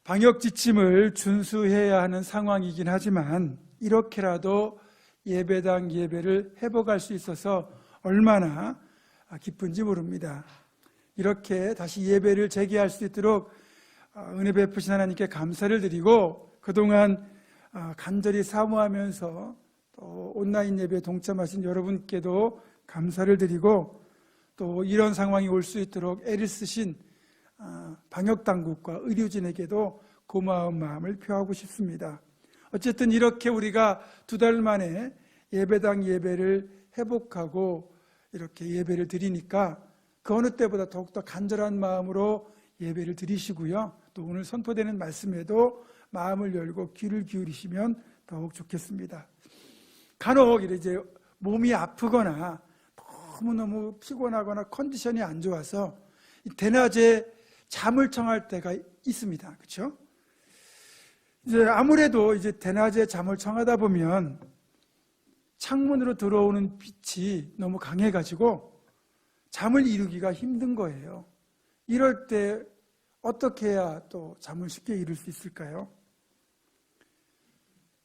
방역 지침을 준수해야 하는 상황이긴 하지만 이렇게라도 예배당 예배를 회복할 수 있어서 얼마나 기쁜지 모릅니다. 이렇게 다시 예배를 재개할 수 있도록 은혜 베푸신 하나님께 감사를 드리고, 그동안 간절히 사모하면서 또 온라인 예배에 동참하신 여러분께도 감사를 드리고, 또 이런 상황이 올 수 있도록 애를 쓰신 방역당국과 의료진에게도 고마운 마음을 표하고 싶습니다. 어쨌든 이렇게 우리가 2달 만에 예배당 예배를 회복하고 이렇게 예배를 드리니까 그 어느 때보다 더욱더 간절한 마음으로 예배를 드리시고요, 또 오늘 선포되는 말씀에도 마음을 열고 귀를 기울이시면 더욱 좋겠습니다. 간혹 이제 몸이 아프거나 너무너무 피곤하거나 컨디션이 안 좋아서 대낮에 잠을 청할 때가 있습니다. 그렇죠? 이제 아무래도 이제 대낮에 잠을 청하다 보면 창문으로 들어오는 빛이 너무 강해가지고 잠을 이루기가 힘든 거예요. 이럴 때 어떻게 해야 또 잠을 쉽게 이룰 수 있을까요?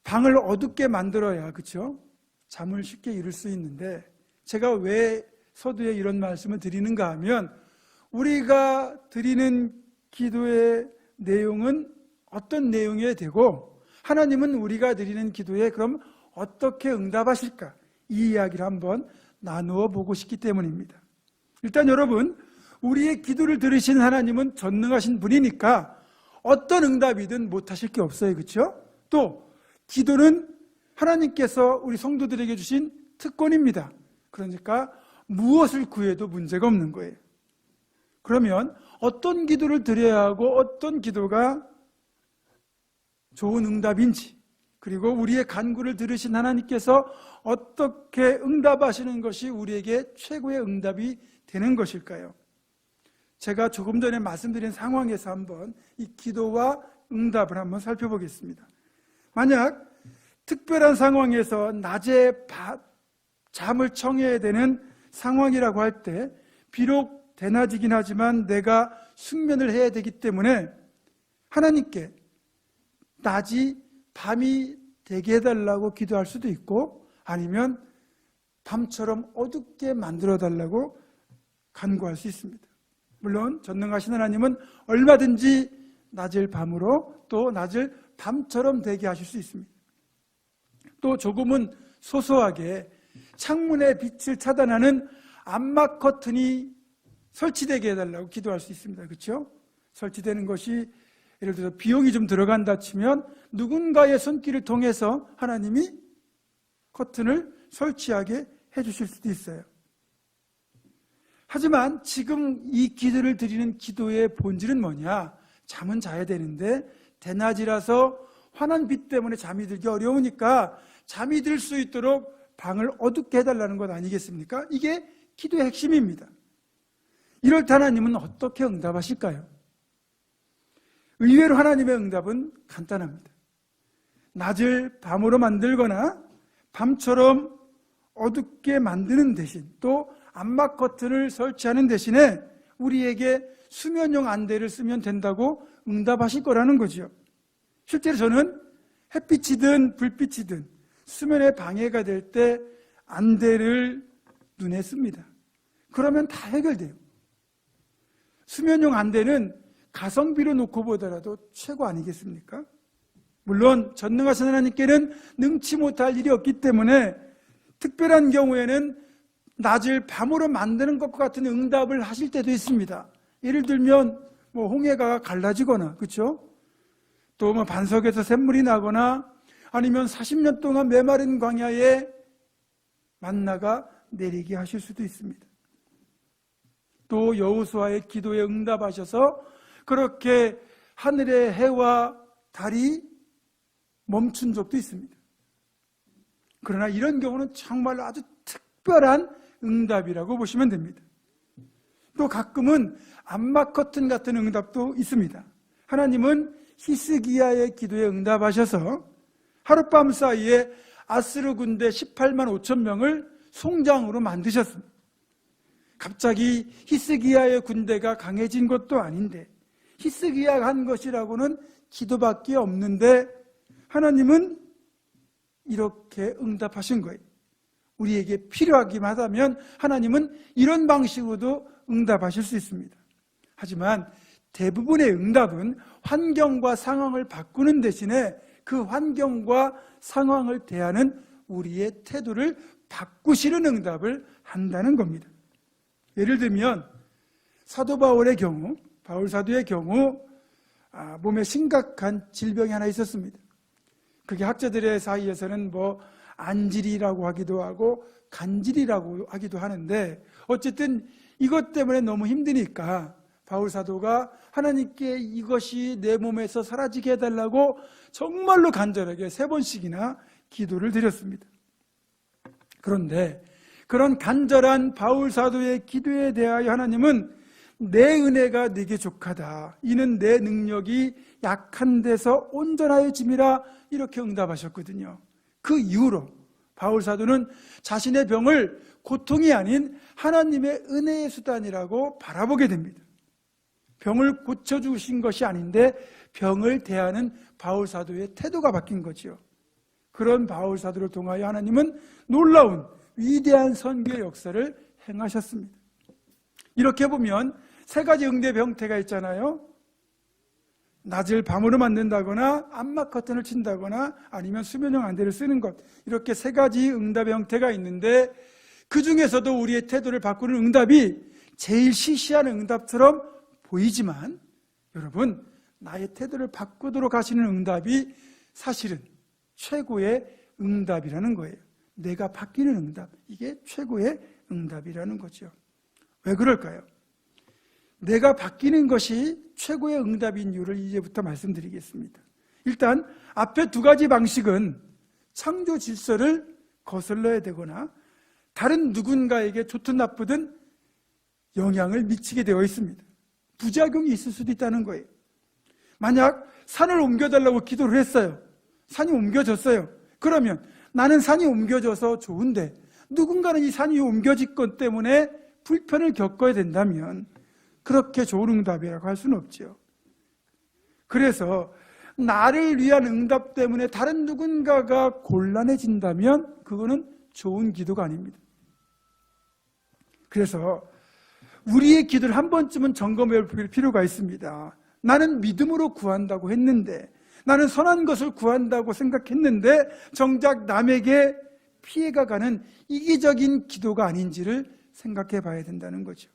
방을 어둡게 만들어야, 그렇죠? 잠을 쉽게 이룰 수 있는데, 제가 왜 서두에 이런 말씀을 드리는가 하면, 우리가 드리는 기도의 내용은 어떤 내용이어야 되고, 하나님은 우리가 드리는 기도에 그럼 어떻게 응답하실까? 이 이야기를 한번 나누어 보고 싶기 때문입니다. 일단 여러분, 우리의 기도를 들으신 하나님은 전능하신 분이니까 어떤 응답이든 못하실 게 없어요. 그렇죠? 또 기도는 하나님께서 우리 성도들에게 주신 특권입니다. 그러니까 무엇을 구해도 문제가 없는 거예요. 그러면 어떤 기도를 드려야 하고 어떤 기도가 좋은 응답인지, 그리고 우리의 간구를 들으신 하나님께서 어떻게 응답하시는 것이 우리에게 최고의 응답이 되는 것일까요? 제가 조금 전에 말씀드린 상황에서 한번 이 기도와 응답을 한번 살펴보겠습니다. 만약 특별한 상황에서 낮에 잠을 청해야 되는 상황이라고 할 때, 비록 대낮이긴 하지만 내가 숙면을 해야 되기 때문에 하나님께 낮이 밤이 되게 해달라고 기도할 수도 있고, 아니면 밤처럼 어둡게 만들어 달라고 간구할 수 있습니다. 물론 전능하신 하나님은 얼마든지 낮을 밤으로, 또 낮을 밤처럼 되게 하실 수 있습니다. 또 조금은 소소하게 창문의 빛을 차단하는 암막 커튼이 설치되게 해달라고 기도할 수 있습니다. 그렇죠? 설치되는 것이 예를 들어서 비용이 좀 들어간다 치면 누군가의 손길을 통해서 하나님이 커튼을 설치하게 해주실 수도 있어요. 하지만 지금 이 기도를 드리는 기도의 본질은 뭐냐? 잠은 자야 되는데 대낮이라서 환한 빛 때문에 잠이 들기 어려우니까 잠이 들 수 있도록 방을 어둡게 해달라는 것 아니겠습니까? 이게 기도의 핵심입니다. 이럴 때 하나님은 어떻게 응답하실까요? 의외로 하나님의 응답은 간단합니다. 낮을 밤으로 만들거나 밤처럼 어둡게 만드는 대신, 또 암막 커튼을 설치하는 대신에 우리에게 수면용 안대를 쓰면 된다고 응답하실 거라는 거죠. 실제로 저는 햇빛이든 불빛이든 수면에 방해가 될 때 안대를 눈에 씁니다. 그러면 다 해결돼요. 수면용 안대는 가성비로 놓고 보더라도 최고 아니겠습니까? 물론 전능하신 하나님께는 능치 못할 일이 없기 때문에 특별한 경우에는 낮을 밤으로 만드는 것과 같은 응답을 하실 때도 있습니다. 예를 들면 홍해가 갈라지거나, 그렇죠? 또 반석에서 샘물이 나거나, 아니면 40년 동안 메마른 광야에 만나가 내리게 하실 수도 있습니다. 또 여호수아의 기도에 응답하셔서 그렇게 하늘의 해와 달이 멈춘 적도 있습니다. 그러나 이런 경우는 정말 아주 특별한 응답이라고 보시면 됩니다. 또 가끔은 암막 커튼 같은 응답도 있습니다. 하나님은 히스기야의 기도에 응답하셔서 하룻밤 사이에 아스르 군대 18만 5천 명을 송장으로 만드셨습니다. 갑자기 히스기야의 군대가 강해진 것도 아닌데 히스기야가 한 것이라고는 기도밖에 없는데 하나님은 이렇게 응답하신 거예요. 우리에게 필요하기만 하다면 하나님은 이런 방식으로도 응답하실 수 있습니다. 하지만 대부분의 응답은 환경과 상황을 바꾸는 대신에 그 환경과 상황을 대하는 우리의 태도를 바꾸시는 응답을 한다는 겁니다. 예를 들면 사도 바울의 경우, 바울 사도의 경우 몸에 심각한 질병이 하나 있었습니다. 그게 학자들의 사이에서는 안질이라고 하기도 하고 간질이라고 하기도 하는데, 어쨌든 이것 때문에 너무 힘드니까 바울 사도가 하나님께 이것이 내 몸에서 사라지게 해달라고 정말로 간절하게 3번씩이나 기도를 드렸습니다. 그런데 그런 간절한 바울 사도의 기도에 대하여 하나님은 내 은혜가 네게 족하다, 이는 내 능력이 약한 데서 온전하여짐이라, 이렇게 응답하셨거든요. 그 이후로 바울 사도는 자신의 병을 고통이 아닌 하나님의 은혜의 수단이라고 바라보게 됩니다. 병을 고쳐주신 것이 아닌데 병을 대하는 바울 사도의 태도가 바뀐 거죠. 그런 바울 사도를 통하여 하나님은 놀라운 위대한 선교의 역사를 행하셨습니다. 이렇게 보면 3가지 응답의 형태가 있잖아요. 낮을 밤으로 만든다거나 암막 커튼을 친다거나 아니면 수면용 안대를 쓰는 것, 이렇게 3가지 응답의 형태가 있는데 그 중에서도 우리의 태도를 바꾸는 응답이 제일 시시한 응답처럼 보이지만, 여러분, 나의 태도를 바꾸도록 하시는 응답이 사실은 최고의 응답이라는 거예요. 내가 바뀌는 응답, 이게 최고의 응답이라는 거죠. 왜 그럴까요? 내가 바뀌는 것이 최고의 응답인 이유를 이제부터 말씀드리겠습니다. 일단 앞에 2가지 방식은 창조 질서를 거슬러야 되거나 다른 누군가에게 좋든 나쁘든 영향을 미치게 되어 있습니다. 부작용이 있을 수도 있다는 거예요. 만약 산을 옮겨달라고 기도를 했어요. 산이 옮겨졌어요. 그러면 나는 산이 옮겨져서 좋은데 누군가는 이 산이 옮겨질 것 때문에 불편을 겪어야 된다면 그렇게 좋은 응답이라고 할 수는 없죠. 그래서 나를 위한 응답 때문에 다른 누군가가 곤란해진다면 그거는 좋은 기도가 아닙니다. 그래서 우리의 기도를 한 번쯤은 점검해 볼 필요가 있습니다. 나는 믿음으로 구한다고 했는데, 나는 선한 것을 구한다고 생각했는데 정작 남에게 피해가 가는 이기적인 기도가 아닌지를 생각해 봐야 된다는 거죠.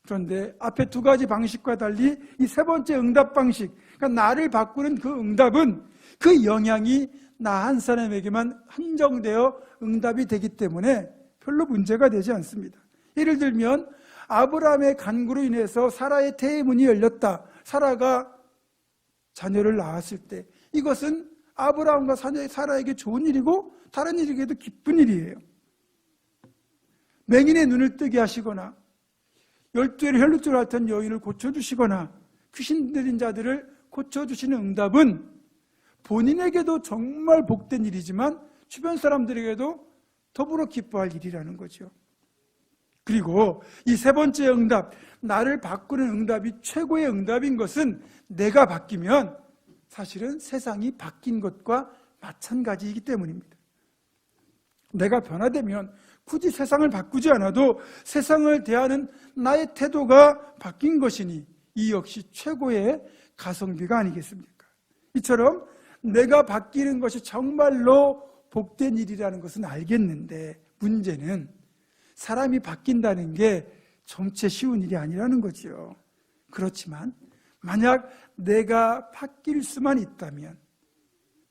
그런데 앞에 2가지 방식과 달리 이 3번째 응답 방식, 그러니까 나를 바꾸는 그 응답은 그 영향이 나 한 사람에게만 한정되어 응답이 되기 때문에 별로 문제가 되지 않습니다. 예를 들면 아브라함의 간구로 인해서 사라의 태의 문이 열렸다, 사라가 자녀를 낳았을 때 이것은 아브라함과 사라에게 좋은 일이고 다른 이에게도 기쁜 일이에요. 맹인의 눈을 뜨게 하시거나 12의 혈루증을 앓던 여인을 고쳐주시거나 귀신 들린 자들을 고쳐주시는 응답은 본인에게도 정말 복된 일이지만 주변 사람들에게도 더불어 기뻐할 일이라는 거죠. 그리고 이 3번째 응답, 나를 바꾸는 응답이 최고의 응답인 것은 내가 바뀌면 사실은 세상이 바뀐 것과 마찬가지이기 때문입니다. 내가 변화되면 굳이 세상을 바꾸지 않아도 세상을 대하는 나의 태도가 바뀐 것이니 이 역시 최고의 가성비가 아니겠습니까? 이처럼 내가 바뀌는 것이 정말로 복된 일이라는 것은 알겠는데 문제는 사람이 바뀐다는 게 점체 쉬운 일이 아니라는 거죠. 그렇지만 만약 내가 바뀔 수만 있다면,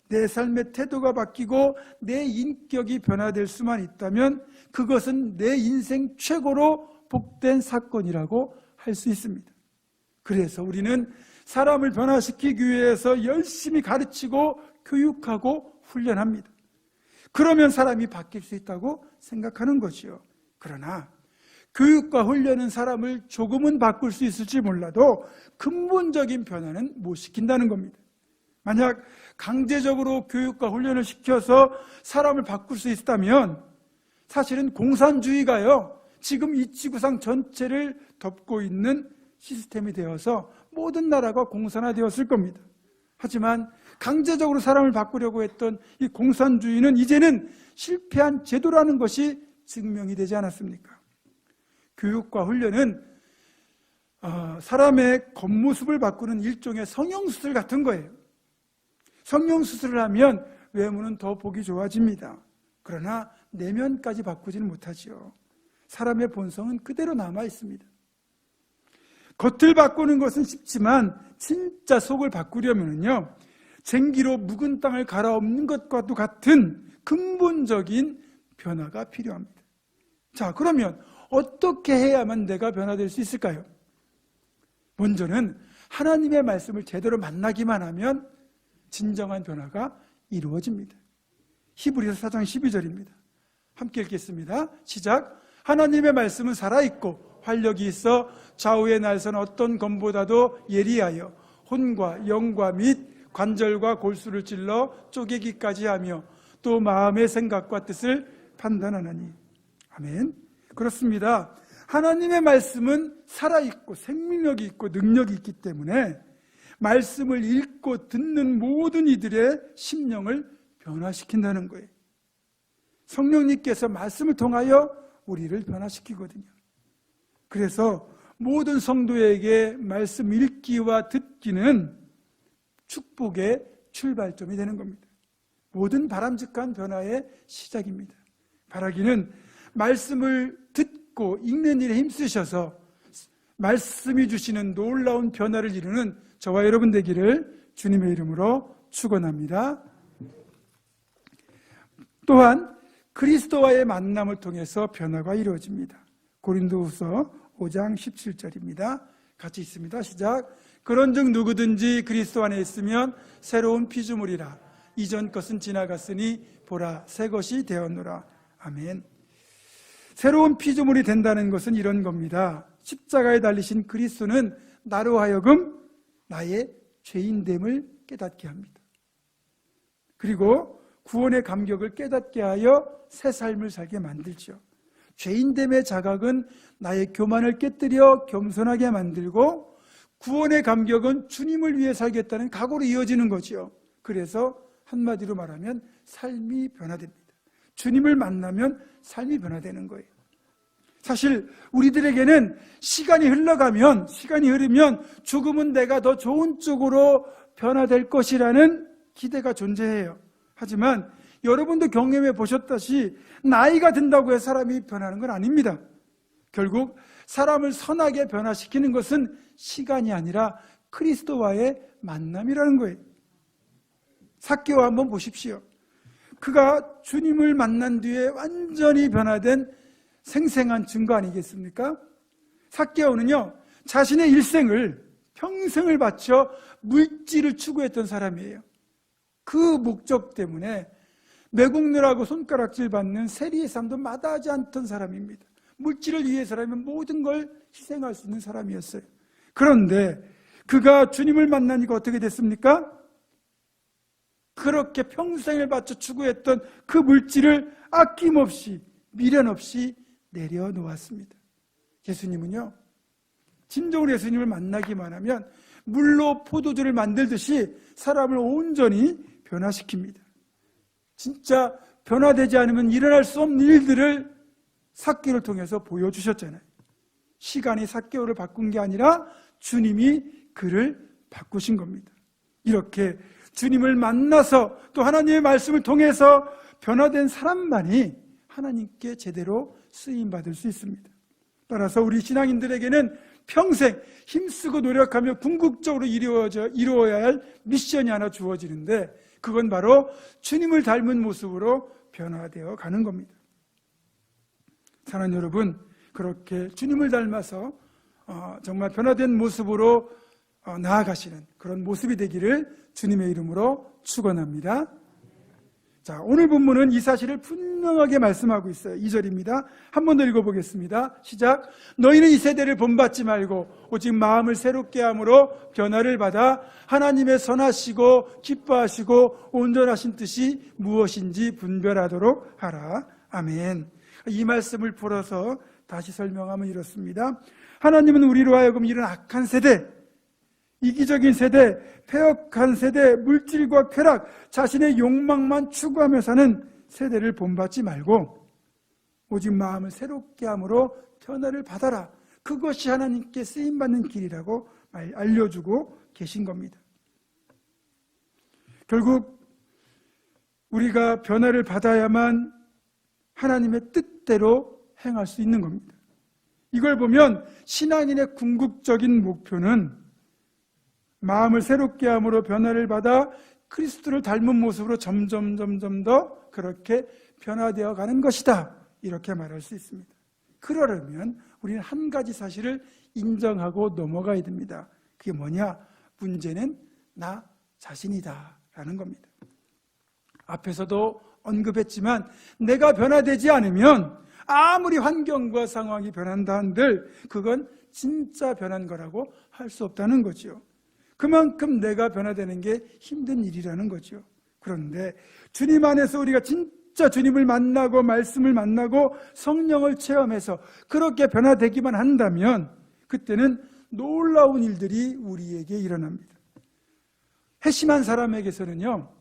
내 삶의 태도가 바뀌고 내 인격이 변화될 수만 있다면 그것은 내 인생 최고로 복된 사건이라고 할 수 있습니다. 그래서 우리는 사람을 변화시키기 위해서 열심히 가르치고 교육하고 훈련합니다. 그러면 사람이 바뀔 수 있다고 생각하는 것이요. 그러나 교육과 훈련은 사람을 조금은 바꿀 수 있을지 몰라도 근본적인 변화는 못 시킨다는 겁니다. 만약 강제적으로 교육과 훈련을 시켜서 사람을 바꿀 수 있다면 사실은 공산주의가요, 지금 이 지구상 전체를 덮고 있는 시스템이 되어서 모든 나라가 공산화되었을 겁니다. 하지만 강제적으로 사람을 바꾸려고 했던 이 공산주의는 이제는 실패한 제도라는 것이 증명이 되지 않았습니까? 교육과 훈련은 사람의 겉모습을 바꾸는 일종의 성형수술 같은 거예요. 성형수술을 하면 외모는 더 보기 좋아집니다. 그러나 내면까지 바꾸지는 못하지요. 사람의 본성은 그대로 남아 있습니다. 겉을 바꾸는 것은 쉽지만 진짜 속을 바꾸려면요, 쟁기로 묵은 땅을 갈아엎는 것과도 같은 근본적인 변화가 필요합니다. 자, 그러면 어떻게 해야만 내가 변화될 수 있을까요? 먼저는 하나님의 말씀을 제대로 만나기만 하면 진정한 변화가 이루어집니다. 히브리서 4장 12절입니다. 함께 읽겠습니다. 시작. 하나님의 말씀은 살아있고 활력이 있어 좌우의 날선 어떤 검보다도 예리하여 혼과 영과 및 관절과 골수를 찔러 쪼개기까지 하며 또 마음의 생각과 뜻을 판단하나니. 아멘. 그렇습니다. 하나님의 말씀은 살아있고 생명력이 있고 능력이 있기 때문에 말씀을 읽고 듣는 모든 이들의 심령을 변화시킨다는 거예요. 성령님께서 말씀을 통하여 우리를 변화시키거든요. 그래서 모든 성도에게 말씀 읽기와 듣기는 축복의 출발점이 되는 겁니다. 모든 바람직한 변화의 시작입니다. 바라기는 말씀을 듣고 읽는 일에 힘쓰셔서 말씀이 주시는 놀라운 변화를 이루는 저와 여러분 되기를 주님의 이름으로 축원합니다. 또한 그리스도와의 만남을 통해서 변화가 이루어집니다. 고린도후서 5장 17절입니다. 같이 있습니다. 시작. 그런즉 누구든지 그리스도 안에 있으면 새로운 피조물이라. 이전 것은 지나갔으니 보라 새 것이 되었노라. 아멘. 새로운 피조물이 된다는 것은 이런 겁니다. 십자가에 달리신 그리스도는 나로 하여금 나의 죄인됨을 깨닫게 합니다. 그리고 구원의 감격을 깨닫게 하여 새 삶을 살게 만들죠. 죄인됨의 자각은 나의 교만을 깨뜨려 겸손하게 만들고, 구원의 감격은 주님을 위해 살겠다는 각오로 이어지는 거죠. 그래서 한마디로 말하면 삶이 변화됩니다. 주님을 만나면 삶이 변화되는 거예요. 사실 우리들에게는 시간이 흐르면 조금은 내가 더 좋은 쪽으로 변화될 것이라는 기대가 존재해요. 하지만 여러분도 경험해 보셨다시피 나이가 든다고 해서 사람이 변하는 건 아닙니다. 결국 사람을 선하게 변화시키는 것은 시간이 아니라 그리스도와의 만남이라는 거예요. 삭개오 한번 보십시오. 그가 주님을 만난 뒤에 완전히 변화된 생생한 증거 아니겠습니까? 삭개오는요, 자신의 일생을, 평생을 바쳐 물질을 추구했던 사람이에요. 그 목적 때문에 매국노라고 손가락질 받는 세리의 삶도 마다하지 않던 사람입니다. 물질을 위해서라면 모든 걸 희생할 수 있는 사람이었어요. 그런데 그가 주님을 만나니까 어떻게 됐습니까? 그렇게 평생을 바쳐 추구했던 그 물질을 아낌없이 미련 없이 내려놓았습니다. 예수님은요, 진정으로 예수님을 만나기만 하면 물로 포도주를 만들듯이 사람을 온전히 변화시킵니다. 진짜 변화되지 않으면 일어날 수 없는 일들을 삭개오를 통해서 보여주셨잖아요. 시간이 삭개오를 바꾼 게 아니라 주님이 그를 바꾸신 겁니다. 이렇게 주님을 만나서 또 하나님의 말씀을 통해서 변화된 사람만이 하나님께 제대로 쓰임받을 수 있습니다. 따라서 우리 신앙인들에게는 평생 힘쓰고 노력하며 궁극적으로 이루어야 할 미션이 하나 주어지는데, 그건 바로 주님을 닮은 모습으로 변화되어 가는 겁니다. 사랑하는 여러분, 그렇게 주님을 닮아서 정말 변화된 모습으로 나아가시는 그런 모습이 되기를 주님의 이름으로 축원합니다. 자, 오늘 본문은 이 사실을 분명하게 말씀하고 있어요. 2절입니다. 한 번 더 읽어보겠습니다. 시작. 너희는 이 세대를 본받지 말고 오직 마음을 새롭게 함으로 변화를 받아 하나님의 선하시고 기뻐하시고 온전하신 뜻이 무엇인지 분별하도록 하라. 아멘. 이 말씀을 풀어서 다시 설명하면 이렇습니다. 하나님은 우리로 하여금 이런 악한 세대, 이기적인 세대, 폐역한 세대, 물질과 쾌락, 자신의 욕망만 추구하며 사는 세대를 본받지 말고 오직 마음을 새롭게 함으로 변화를 받아라. 그것이 하나님께 쓰임받는 길이라고 알려주고 계신 겁니다. 결국 우리가 변화를 받아야만 하나님의 뜻대로 행할 수 있는 겁니다. 이걸 보면 신앙인의 궁극적인 목표는 마음을 새롭게 함으로 변화를 받아 그리스도를 닮은 모습으로 점점 더 그렇게 변화되어 가는 것이다. 이렇게 말할 수 있습니다. 그러려면 우리는 한 가지 사실을 인정하고 넘어가야 됩니다. 그게 뭐냐? 문제는 나 자신이다 라는 겁니다. 앞에서도 언급했지만 내가 변화되지 않으면 아무리 환경과 상황이 변한다 한들 그건 진짜 변한 거라고 할 수 없다는 거죠. 그만큼 내가 변화되는 게 힘든 일이라는 거죠. 그런데 주님 안에서 우리가 진짜 주님을 만나고 말씀을 만나고 성령을 체험해서 그렇게 변화되기만 한다면 그때는 놀라운 일들이 우리에게 일어납니다. 회심한 사람에게서는요,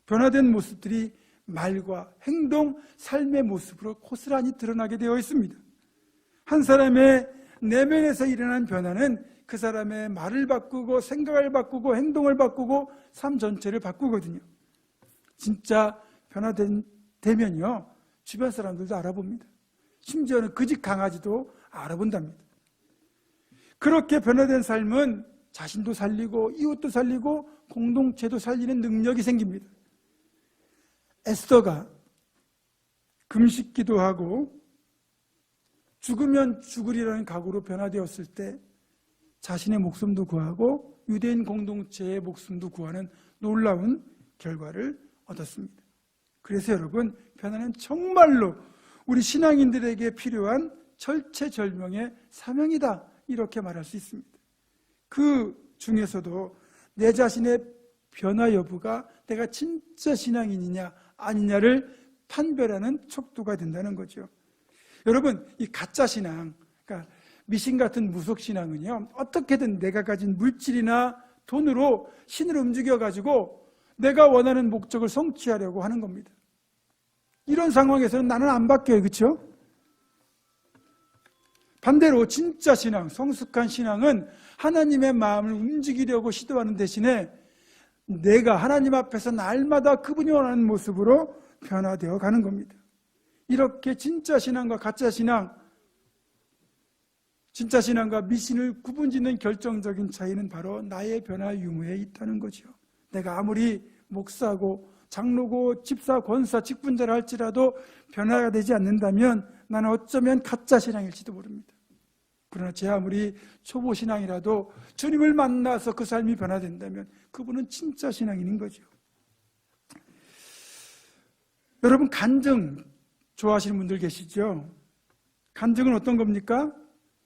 변화된 모습들이 말과 행동, 삶의 모습으로 고스란히 드러나게 되어 있습니다. 한 사람의 내면에서 일어난 변화는 그 사람의 말을 바꾸고 생각을 바꾸고 행동을 바꾸고 삶 전체를 바꾸거든요. 진짜 변화되면요, 주변 사람들도 알아봅니다. 심지어는 그 집 강아지도 알아본답니다. 그렇게 변화된 삶은 자신도 살리고 이웃도 살리고 공동체도 살리는 능력이 생깁니다. 에스더가 금식 기도하고 죽으면 죽으리라는 각오로 변화되었을 때 자신의 목숨도 구하고 유대인 공동체의 목숨도 구하는 놀라운 결과를 얻었습니다. 그래서 여러분, 변화는 정말로 우리 신앙인들에게 필요한 절체절명의 사명이다, 이렇게 말할 수 있습니다. 그 중에서도 내 자신의 변화 여부가 내가 진짜 신앙인이냐 아니냐를 판별하는 척도가 된다는 거죠. 여러분, 이 가짜 신앙, 그러니까 미신 같은 무속 신앙은요, 어떻게든 내가 가진 물질이나 돈으로 신을 움직여가지고 내가 원하는 목적을 성취하려고 하는 겁니다. 이런 상황에서는 나는 안 바뀌어요. 그렇죠? 반대로 진짜 신앙, 성숙한 신앙은 하나님의 마음을 움직이려고 시도하는 대신에 내가 하나님 앞에서 날마다 그분이 원하는 모습으로 변화되어 가는 겁니다. 이렇게 진짜 신앙과 가짜 신앙, 진짜 신앙과 미신을 구분짓는 결정적인 차이는 바로 나의 변화 유무에 있다는 거죠. 내가 아무리 목사고 장로고 집사, 권사, 직분자라 할지라도 변화가 되지 않는다면 나는 어쩌면 가짜 신앙일지도 모릅니다. 그러나 제 아무리 초보 신앙이라도 주님을 만나서 그 삶이 변화된다면 그분은 진짜 신앙인인 거죠. 여러분, 간증 좋아하시는 분들 계시죠? 간증은 어떤 겁니까?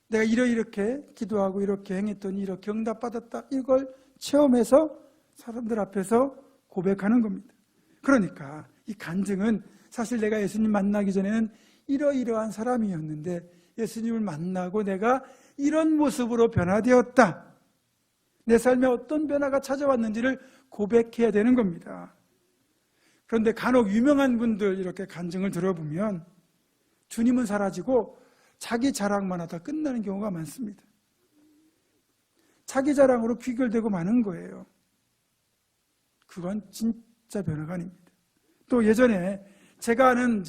내가 이렇게 기도하고 이렇게 행했더니 이렇게 응답받았다, 이걸 체험해서 사람들 앞에서 고백하는 겁니다. 그러니까 이 간증은 사실 내가 예수님 만나기 전에는 이러이러한 사람이었는데 예수님을 만나고 내가 이런 모습으로 변화되었다, 내 삶에 어떤 변화가 찾아왔는지를 고백해야 되는 겁니다. 그런데 간혹 유명한 분들 이렇게 간증을 들어보면 주님은 사라지고 자기 자랑만 하다 끝나는 경우가 많습니다. 자기 자랑으로 귀결되고 마는 거예요. 그건 진짜 변화가 아닙니다. 또 예전에 제가 아는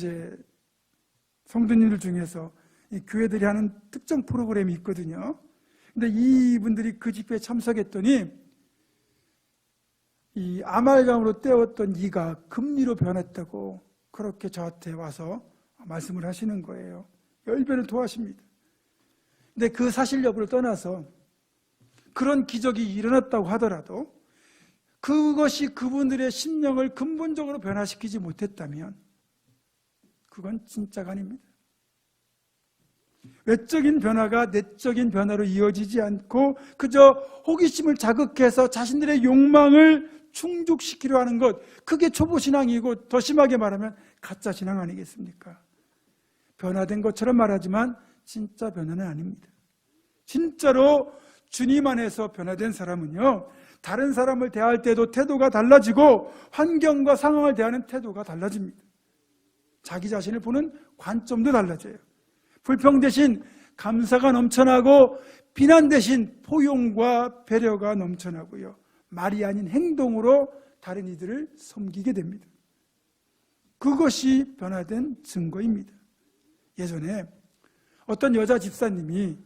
성도님들 중에서 이 교회들이 하는 특정 프로그램이 있거든요. 근데 이분들이 그 집회에 참석했더니 이 아말감으로 떼었던 이가 금리로 변했다고 그렇게 저한테 와서 말씀을 하시는 거예요. 10배는 토하십니다. 근데 그 사실 여부를 떠나서 그런 기적이 일어났다고 하더라도 그것이 그분들의 심령을 근본적으로 변화시키지 못했다면 그건 진짜가 아닙니다. 외적인 변화가 내적인 변화로 이어지지 않고 그저 호기심을 자극해서 자신들의 욕망을 충족시키려 하는 것, 그게 초보신앙이고 더 심하게 말하면 가짜 신앙 아니겠습니까? 변화된 것처럼 말하지만 진짜 변화는 아닙니다. 진짜로 주님 안에서 변화된 사람은요, 다른 사람을 대할 때도 태도가 달라지고 환경과 상황을 대하는 태도가 달라집니다. 자기 자신을 보는 관점도 달라져요. 불평 대신 감사가 넘쳐나고 비난 대신 포용과 배려가 넘쳐나고요, 말이 아닌 행동으로 다른 이들을 섬기게 됩니다. 그것이 변화된 증거입니다. 예전에 어떤 여자 집사님이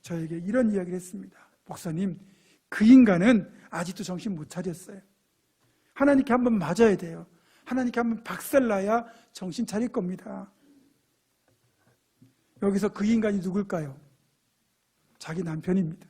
저에게 이런 이야기를 했습니다. 목사님, 그 인간은 아직도 정신 못 차렸어요. 하나님께 한번 맞아야 돼요. 하나님께 한번 박살나야 정신 차릴 겁니다. 여기서 그 인간이 누굴까요? 자기 남편입니다.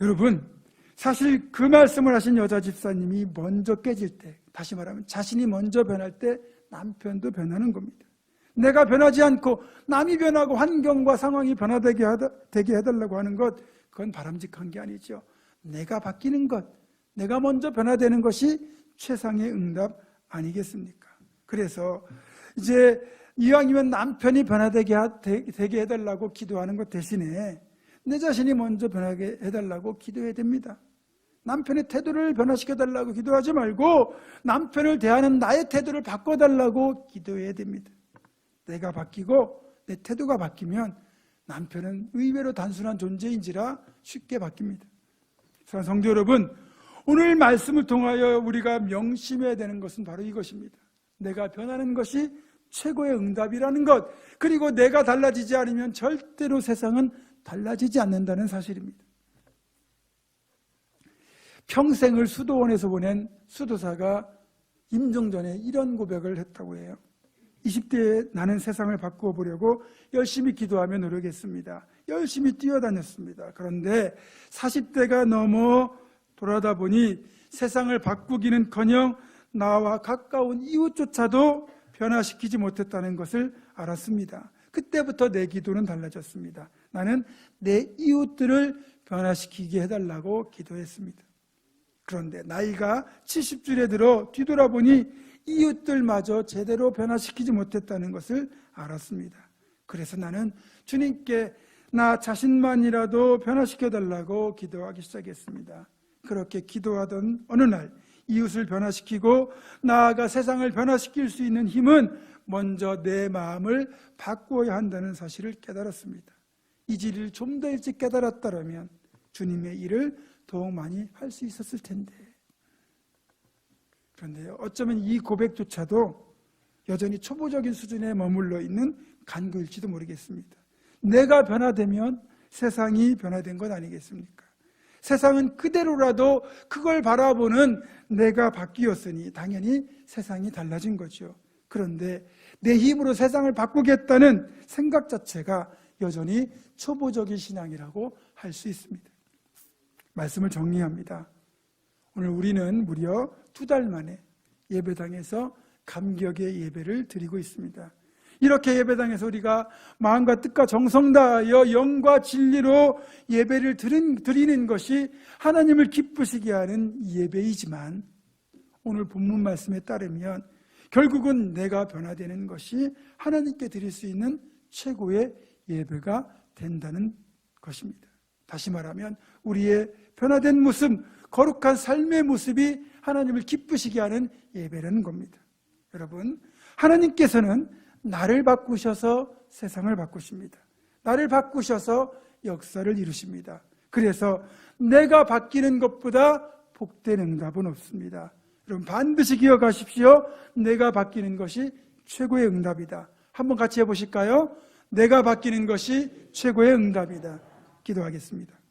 여러분, 사실 그 말씀을 하신 여자 집사님이 먼저 깨질 때, 다시 말하면 자신이 먼저 변할 때 남편도 변하는 겁니다. 내가 변하지 않고 남이 변하고 환경과 상황이 변화되게 해달라고 하는 것, 그건 바람직한 게 아니죠. 내가 바뀌는 것, 내가 먼저 변화되는 것이 최상의 응답 아니겠습니까? 그래서 이제 이왕이면 남편이 변화되게 해달라고 기도하는 것 대신에 내 자신이 먼저 변하게 해달라고 기도해야 됩니다. 남편의 태도를 변화시켜달라고 기도하지 말고 남편을 대하는 나의 태도를 바꿔달라고 기도해야 됩니다. 내가 바뀌고 내 태도가 바뀌면 남편은 의외로 단순한 존재인지라 쉽게 바뀝니다. 사랑하는 성도 여러분, 오늘 말씀을 통하여 우리가 명심해야 되는 것은 바로 이것입니다. 내가 변하는 것이 최고의 응답이라는 것, 그리고 내가 달라지지 않으면 절대로 세상은 달라지지 않는다는 사실입니다. 평생을 수도원에서 보낸 수도사가 임종전에 이런 고백을 했다고 해요. 20대에 나는 세상을 바꾸어 보려고 열심히 기도하며 노력했습니다. 열심히 뛰어다녔습니다. 그런데 40대가 넘어 돌아다 보니 세상을 바꾸기는커녕 나와 가까운 이웃조차도 변화시키지 못했다는 것을 알았습니다. 그때부터 내 기도는 달라졌습니다. 나는 내 이웃들을 변화시키게 해달라고 기도했습니다. 그런데 나이가 70줄에 들어 뒤돌아보니 이웃들마저 제대로 변화시키지 못했다는 것을 알았습니다. 그래서 나는 주님께 나 자신만이라도 변화시켜달라고 기도하기 시작했습니다. 그렇게 기도하던 어느 날 이웃을 변화시키고 나아가 세상을 변화시킬 수 있는 힘은 먼저 내 마음을 바꾸어야 한다는 사실을 깨달았습니다. 이 진리를 좀 더 일찍 깨달았다면 주님의 일을 더욱 많이 할 수 있었을 텐데. 그런데 어쩌면 이 고백조차도 여전히 초보적인 수준에 머물러 있는 간구일지도 모르겠습니다. 내가 변화되면 세상이 변화된 것 아니겠습니까? 세상은 그대로라도 그걸 바라보는 내가 바뀌었으니 당연히 세상이 달라진 거죠. 그런데 내 힘으로 세상을 바꾸겠다는 생각 자체가 여전히 초보적인 신앙이라고 할 수 있습니다. 말씀을 정리합니다. 오늘 우리는 무려 2달 만에 예배당에서 감격의 예배를 드리고 있습니다. 이렇게 예배당에서 우리가 마음과 뜻과 정성 다하여 영과 진리로 예배를 드리는 것이 하나님을 기쁘시게 하는 예배이지만, 오늘 본문 말씀에 따르면 결국은 내가 변화되는 것이 하나님께 드릴 수 있는 최고의 예배가 된다는 것입니다. 다시 말하면 우리의 변화된 모습, 거룩한 삶의 모습이 하나님을 기쁘시게 하는 예배라는 겁니다. 여러분, 하나님께서는 나를 바꾸셔서 세상을 바꾸십니다. 나를 바꾸셔서 역사를 이루십니다. 그래서 내가 바뀌는 것보다 복된 응답은 없습니다. 여러분, 반드시 기억하십시오. 내가 바뀌는 것이 최고의 응답이다. 한번 같이 해보실까요? 내가 바뀌는 것이 최고의 응답이다. 기도하겠습니다.